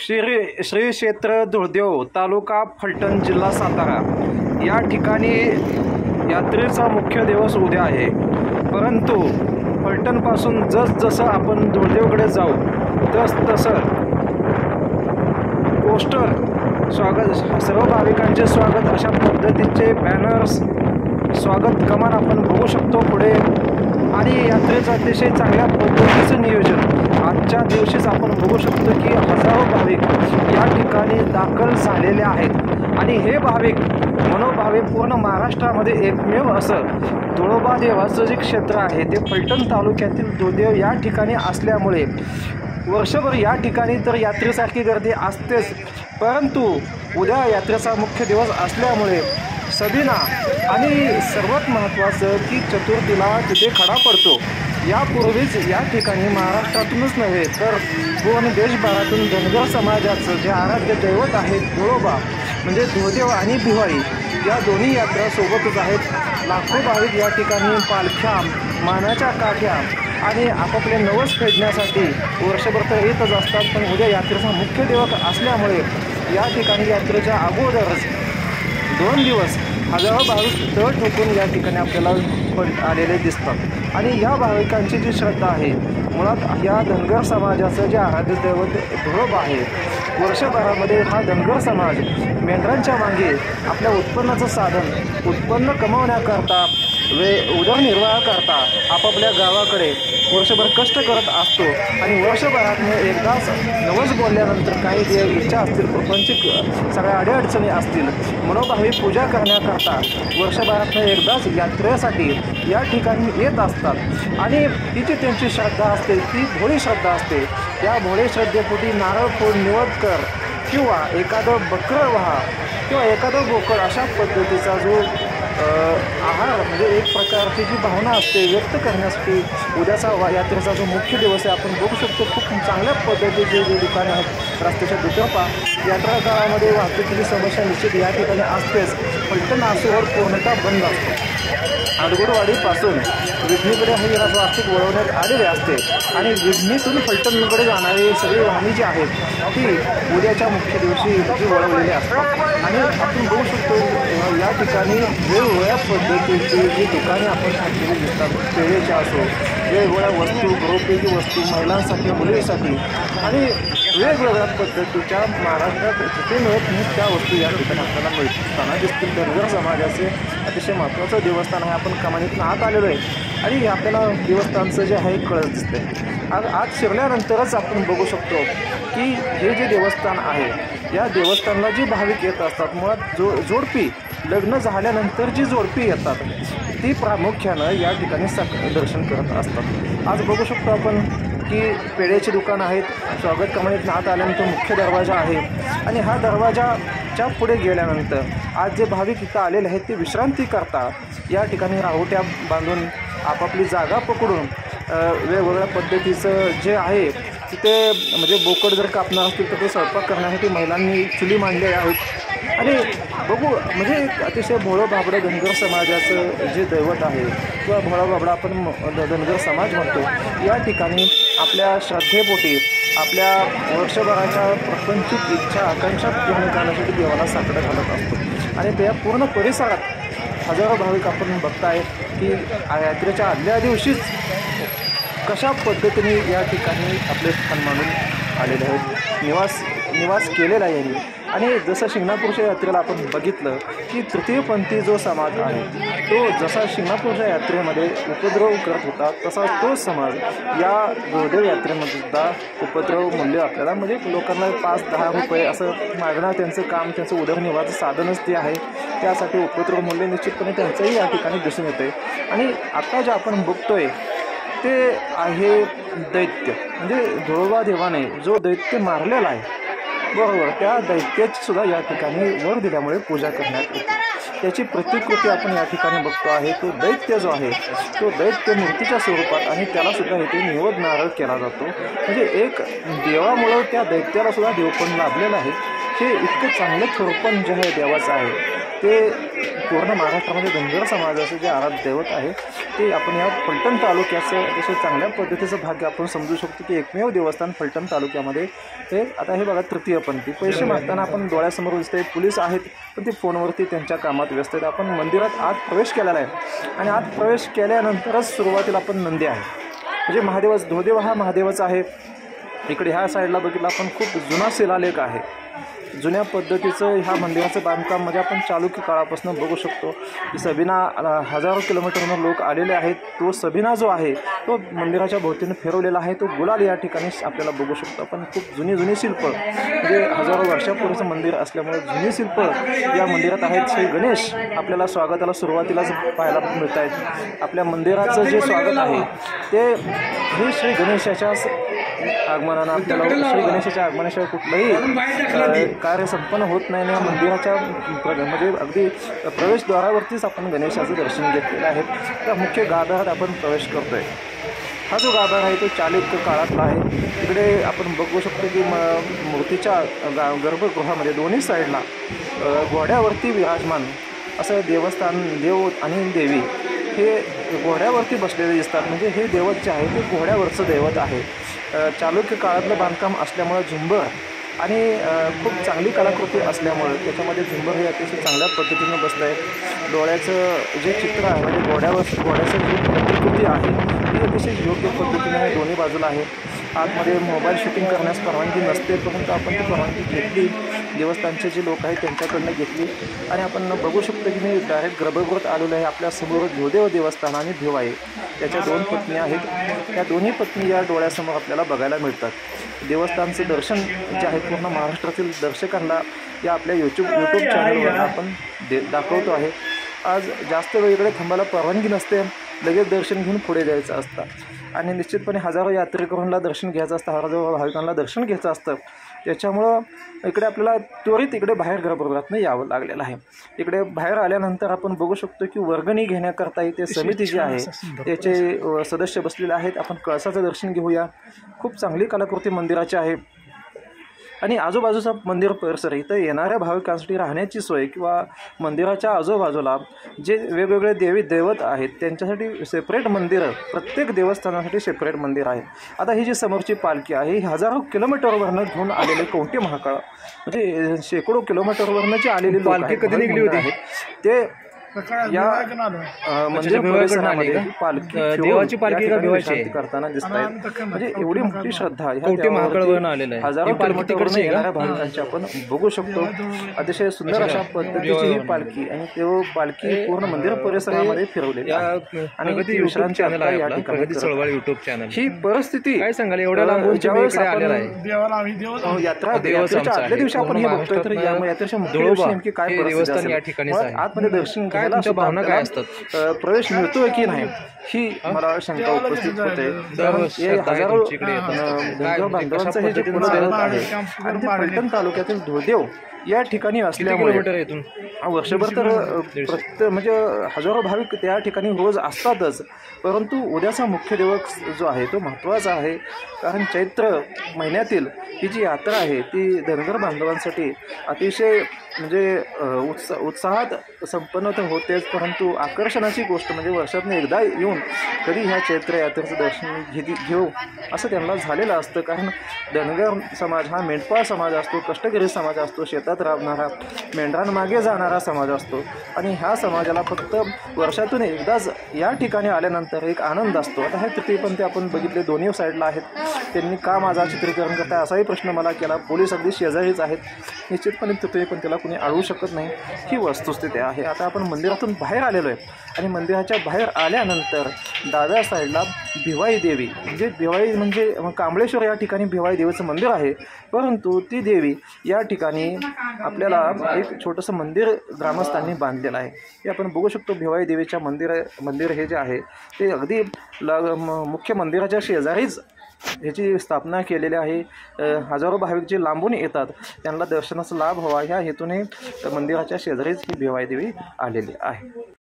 श्री क्षेत्र धुळदेव तालुका फलटण जिल्हा सातारा या ठिकाणी यात्रेचा मुख्य दिवस उद्या आहे। परंतु फलटणपासून जसं आपण धुळदेवकडे जाऊ तसं पोस्टर स्वागत सर्व भाविकांचे स्वागत अशा पद्धतीचे बॅनर्स स्वागत कमान आपण बघू शकतो पुढे। आणि यात्रेचं अतिशय चांगल्या पद्धतीचं नियोजन आजच्या दिवशीच आपण बघू शकतो की हजारो भाविक या ठिकाणी दाखल झालेले आहेत। आणि हे भाविक मनोभावे पूर्ण महाराष्ट्रामध्ये एकमेव असं तुळोबा देवाचं जे क्षेत्र आहे ते फलटण तालुक्यातील धुळदेव या ठिकाणी असल्यामुळे वर्षभर या ठिकाणी तर यात्रेसारखी गर्दी असतेच, परंतु उद्या यात्रेचा मुख्य दिवस असल्यामुळे सदिना आणि सर्वात महत्त्वाचं की चतुर्थीला तिथे खडा पडतो। यापूर्वीच या ठिकाणी महाराष्ट्रातूनच नव्हे तर पूर्ण देशभरातून धनगर समाजाचं जे आराध्य दैवत आहे तुळोबा म्हणजे धुळदेव आणि भिवाई या दोन्ही यात्रा सोबतच आहेत। लाखो भाविक या ठिकाणी पालख्या मानाच्या काठ्या आणि आपापले नवस फेडण्यासाठी वर्षभर तर येतच असतात, पण उद्या यात्रेचा मुख्य दिवस असल्यामुळे या ठिकाणी यात्रेच्या अगोदरच 2 दिवस हजारो भाविक तळ ठोकून या ठिकाणी आपल्याला आलेले दिसतात। आणि या भाविकांची जी श्रद्धा आहे मुळात या धनगर समाजाचं जे आराध्य दैवत धुळोबा आहे, वर्षभरामध्ये हा धनगर समाज मेंढरांच्या मागे आपल्या उत्पन्नाचं साधन उत्पन्न कमावण्याकरता उदरनिर्वाह करता आपापल्या गावाकडे वर्षभर कष्ट करत असतो। आणि वर्षभरात एकदाच नवस बोलल्यानंतर काही जे इच्छा असतील प्रपंचिक सगळ्या अडीअडचणी असतील मनोभावी पूजा करण्याकरता वर्षभरात एकदाच यात्रेसाठी या ठिकाणी येत असतात। आणि ती जी त्यांची श्रद्धा असते ती भोळी श्रद्धा असते। त्या भोळे श्रद्धेपोटी नारळ फोड निवद कर किंवा एखादं बकरं व्हा किंवा एखादं बोकड अशा पद्धतीचा जो आहार म्हणजे एक प्रकारची जी भावना असते व्यक्त करण्यासाठी उद्याचा यात्रेचा जो मुख्य दिवस आहे आपण बघू शकतो। खूप चांगल्या पद्धतीचे जे दुकाने आहेत रस्त्याच्या दुतर्फा यात्रा काळामध्ये वाहतुकीची समस्या निश्चित या ठिकाणी असतेच। फलटण आसूवर पूर्णतः बंद असतो। आडगुडवाडीपासून विडणीकडे ही वाहतूक वळवण्यात आलेली असते आणि विडणीतून फलटणकडे जाणारी सगळी वाहने जी आहेत ती उद्याच्या मुख्य दिवशी जी वळवलेली असतात। आणि आपण बघू शकतो या ठिकाणी वेगवेगळ्या पद्धतीची जी दुकाने आपण घातलेली दिसतात, पेढेच्या असो वेगवेगळ्या वस्तू गृहोपयोगी वस्तू महिलांसाठी मुलींसाठी आणि वेगवेगळ्या पद्धतीच्या महाराष्ट्रात जिथे मिळत नाहीत त्या वस्तू या ठिकाणी आपल्याला मिळताना दिसतील। धनगर समाजाचे अतिशय महत्त्वाचं देवस्थान आहे। आपण कमानीतून आत आलेलो आहे आणि आपल्याला देवस्थानचं जे आहे कळत दिसते। आज शिरल्यानंतरच आपण बघू शकतो की हे जे देवस्थान आहे या देवस्थानला जी भाविक येत असतात मुळात जोडपी लग्न झाल्यानंतर जी जोडपी येतात ती प्रामुख्यानं या ठिकाणी दर्शन करत असतात। आज बघू शकतो आपण की पेढ्याची दुकानं आहेत। स्वागत कमानीतून आत आल्यानंतर मुख्य दरवाजा आहे आणि हा दरवाजाच्या पुढे गेल्यानंतर आज जे भाविक इथं आलेले आहेत ते विश्रांती करता या ठिकाणी राहुट्या बांधून आपापली जागा पकडून वेगवेगळ्या पद्धतीचं जे आहे तिथे म्हणजे बोकड जर कापणार असतील तर ते स्वयंपाक करण्यासाठी महिलांनी चुली मांडलेल्या आहेत। आणि बघू म्हणजे अतिशय भोळं बाबडं धनगर समाजाचं जे दैवत आहे किंवा भोळा बाबडा आपण धनगर समाज म्हणतो या ठिकाणी आपल्या श्रद्धेपोटी आपल्या वर्षभराच्या प्रपंचिक इच्छा आकांक्षा पूर्ण करण्यासाठी देवाला साकडं घालत असतो। आणि त्या पूर्ण परिसरात हजारो भाविक आपण बघताय की यात्रेच्या आदल्या दिवशीच कशा पद्धतीने या ठिकाणी आपले स्थान मानून आलेले आहेत, निवास केलेला आहे यांनी। आणि जसं शिंगणापूरच्या यात्रेला आपण बघितलं की तृतीयपंथी जो समाज आहे तो जसा शिंगणापूरच्या यात्रेमध्ये उपद्रव करत होता तसा तो समाज या धुळदेव यात्रेमध्ये सुद्धा उपद्रव मूल्य आपल्याला म्हणजे लोकांना 5-10 रुपये असं मागणं त्यांचं काम त्यांचं उदरनिर्वाहाचं साधनच ते आहे। त्यासाठी उपद्रव मूल्य निश्चितपणे त्यांचंही या ठिकाणी दिसून येते। आणि आता जे आपण बघतोय ते आहे दैत्य म्हणजे धुळोबा देवाने जो दैत्य मारलेला आहे बरोबर त्या दैत्याची सुद्धा या ठिकाणी वर दिल्यामुळे पूजा करण्यात येते। त्याची प्रतिकृती आपण या ठिकाणी बघतो आहे। तो दैत्य जो आहे तो दैत्य मूर्तीच्या स्वरूपात आणि त्याला सुद्धा इथे निवद नारळ केला जातो। म्हणजे एक देवामुळं त्या दैत्याला सुद्धा देवपण लाभलेलं आहे। हे इतकं चांगलं थोरपण जे आहे देवाचं आहे ते पूर्ण महाराष्ट्रामध्ये धनगर समाजाचं जे आराध्य दैवत आहे ते आपण या फलटण तालुक्याचं अतिशय चांगल्या पद्धतीचं भाग्य आपण समजू शकतो की एकमेव देवस्थान फलटण तालुक्यामध्ये हे आता हे बघा तृतीयपंथी पैसे मागताना आपण डोळ्यासमोर दिसते पोलीस आहेत पण ते फोनवरती त्यांच्या कामात व्यस्त आहेत. आपण मंदिरात आत प्रवेश केलेला आहे आणि आत प्रवेश केल्यानंतरच सुरुवातीला आपण नंदी आहे म्हणजे महादेवाच धोदेव हा महादेवाचा आहे. इकडे ह्या साईडला बघितलं आपण खूप जुना शिलालेख आहे. जुन्या पद्धतीचं ह्या मंदिराचं बांधकाम म्हणजे आपण चालुक्य काळापासून बघू शकतो की सबिना हजारो किलोमीटरनं लोक आलेले आहेत. तो सबिना जो आहे तो मंदिराच्या भोवतीने फिरवलेला आहे. तो गुलाल या ठिकाणी आपल्याला बघू शकतो. आपण खूप जुनी शिल्प म्हणजे हजारो वर्षापूर्वीचं मंदिर असल्यामुळे जुनी शिल्प या मंदिरात आहेत. श्री गणेश आपल्याला स्वागताला सुरुवातीलाच पाहायला मिळत आहेत. आपल्या मंदिराचं जे स्वागत आहे ते हे श्री गणेशाच्या आगमनानं आपल्याला श्री गणेशाच्या आगमनाशिवाय कुठलंही कार्य संपन्न होत नाही. या मंदिराच्या म्हणजे अगदी प्रवेशद्वारावरतीच आपण गणेशाचं दर्शन घेतलेलं आहे. त्या मुख्य गाभाऱ्यात आपण प्रवेश करतो आहे. हा जो गाभारा आहे तो चालुक्य काळातला आहे. तिकडे आपण बघू शकतो की मूर्तीच्या गर्भगृहामध्ये दोन्ही साईडला घोड्यावरती विराजमान असं देवस्थान देव आणि देवी हे घोड्यावरती बसलेले दिसतात. म्हणजे हे दैवत जे आहे ते घोड्यावरचं दैवत आहे. चालुक्य काळातलं बांधकाम असल्यामुळं झुंबर आणि खूप चांगली कलाकृती असल्यामुळं त्याच्यामध्ये झुंबर हे अतिशय चांगल्या पद्धतीनं बसलं आहे. डोळ्याचं जे चित्र आहे म्हणजे घोड्याचं जी प्रतिकृती आहे ती अतिशय योग्य पद्धतीने दोन्ही बाजूला आहे. आतमध्ये मोबाईल शूटिंग करण्यास परवानगी नसते परंतु आपण ती परवानगी घेतली. देवस्थानचे जे लोक आहेत त्यांच्याकडनं घेतली आणि आपण बघू शकतो की मी डायरेक्ट गर्भगृहात आलेलो आहे. आपल्यासमोर धोदेव देवस्थान आणि भिव आहे. त्याच्या 2 पत्नी आहेत. त्या दोन्ही पत्नी या डोळ्यासमोर आपल्याला बघायला मिळतात. देवस्थानचं दर्शन जे आहे पूर्ण महाराष्ट्रातील दर्शकांना या आपल्या यूट्यूब चॅनलवर आपण दाखवतो आहे. आज जास्त वेळ इकडे थांबायला परवानगी नसते. लगेच दर्शन घेऊन पुढे जायचं असतं आणि निश्चितपणे हजारो यात्रेकरूंना दर्शन घ्यायचं असतं. हजारो भाविकांना दर्शन घ्यायचं असतं. त्याच्यामुळं इकडे आपल्याला त्वरित इकडे बाहेर गर्भगृहातून यावं लागलेलं आहे. इकडे बाहेर आल्यानंतर आपण बघू शकतो की वर्गणी घेण्याकरता इथे समिती जी आहे त्याचे सदस्य बसलेले आहेत. आपण कळसाचं दर्शन घेऊया. खूप चांगली कलाकृती मंदिराची आहे आणि आजूबाजूचा मंदिर परिसर इथं येणाऱ्या भाविकांसाठी राहण्याची सोय किंवा मंदिराच्या आजूबाजूला जे वेगवेगळे देवी दैवत आहेत त्यांच्यासाठी सेपरेट मंदिरं प्रत्येक देवस्थानासाठी सेपरेट मंदिर आहे. आता ही जी समोरची पालखी आहे ही हजारो किलोमीटरवरनं घेऊन आलेले कवटे महाकाळ म्हणजे शेकडो किलोमीटरवरनं जी आलेली पालखी कधी निघली होती ते या मंदिर परिसरामध्ये देवाची पालखी करताना दिसत आहे. म्हणजे एवढी मोठी श्रद्धा हजारो किलोमीटरवरून येणाऱ्या भाविकांची आपण बघू शकतो. अतिशय सुंदर अशा पद्धतीची ही पालखी आणि तो पालखी पूर्ण मंदिर परिसरामध्ये फिरवलेली आहे आणि विश्रांती या ठिकाणी युट्यूब चॅनल ही परिस्थिती काय सांगाल एवढ्या लांबून यात्रा आदल्या दिवशी आपण हे बघतोय तर यात्रेच्या मुख्य दिवशी नेमकी काय देवस्थान या ठिकाणी आतमध्ये दर्शन तुमच्या भावना काय असतात प्रवेश मिळतोय की नाही ही मला शंका उपस्थित होते. हजारो धनगर बांधवांचं हे जे कुलदैवत आहे आणि ते फलटण तालुक्यातील धोदेव या ठिकाणी असल्यामुळे वर्षभर तर म्हणजे हजारो भाविक त्या ठिकाणी रोज असतातच. परंतु उद्याचा मुख्य दिवस जो आहे तो महत्त्वाचा आहे कारण चैत्र महिन्यातील ही जी यात्रा आहे ती धनगर बांधवांसाठी अतिशय म्हणजे उत्साहात संपन्न तर होतेच परंतु आकर्षणाची गोष्ट म्हणजे वर्षातून एकदा येऊन कधी ह्या चैत्र यात्रेचं दर्शन घेऊ असं त्यांना झालेलं असतं. कारण धनगर समाज हा मेंढपाळ समाज असतो, कष्टकरी समाज असतो, शेतात राबणारा मेंढरांमागे जाणारा समाज असतो आणि ह्या समाजाला फक्त वर्षातून एकदाच या ठिकाणी आल्यानंतर एक आनंद असतो. आता हे तृतीयपंथी आपण बघितले दोन्ही साईडला आहेत. त्यांनी का माझा चित्रीकरण करताय असाही प्रश्न मला केला. पोलीस अगदी शेजारीच आहेत. निश्चितपणे तृतीयपंथीला कुणी अडवू शकत नाही ही वस्तुस्थिती आहे. आता आपण मंदिरातून बाहेर आलेलो आहे आणि मंदिराच्या बाहेर आल्यानंतर डाव्या साईडला भिवाई देवी म्हणजे भिवाई म्हणजे कांबळेश्वर या ठिकाणी भिवाई देवीचं मंदिर आहे परंतु ती देवी या ठिकाणी आपल्याला एक छोटंसं मंदिर ग्रामस्थांनी बांधलेलं आहे. हे आपण बघू शकतो. भिवाई देवीच्या मंदिर हे जे आहे ते अगदी मुख्य मंदिराच्या शेजारीच ह्याची स्थापना केलेली आहे. हजारो भाविक जे लांबून येतात त्यांना दर्शनाचा लाभ व्हावा ह्या हेतूने मंदिराच्या शेजारीच ही भिवाई देवी आलेली आहे.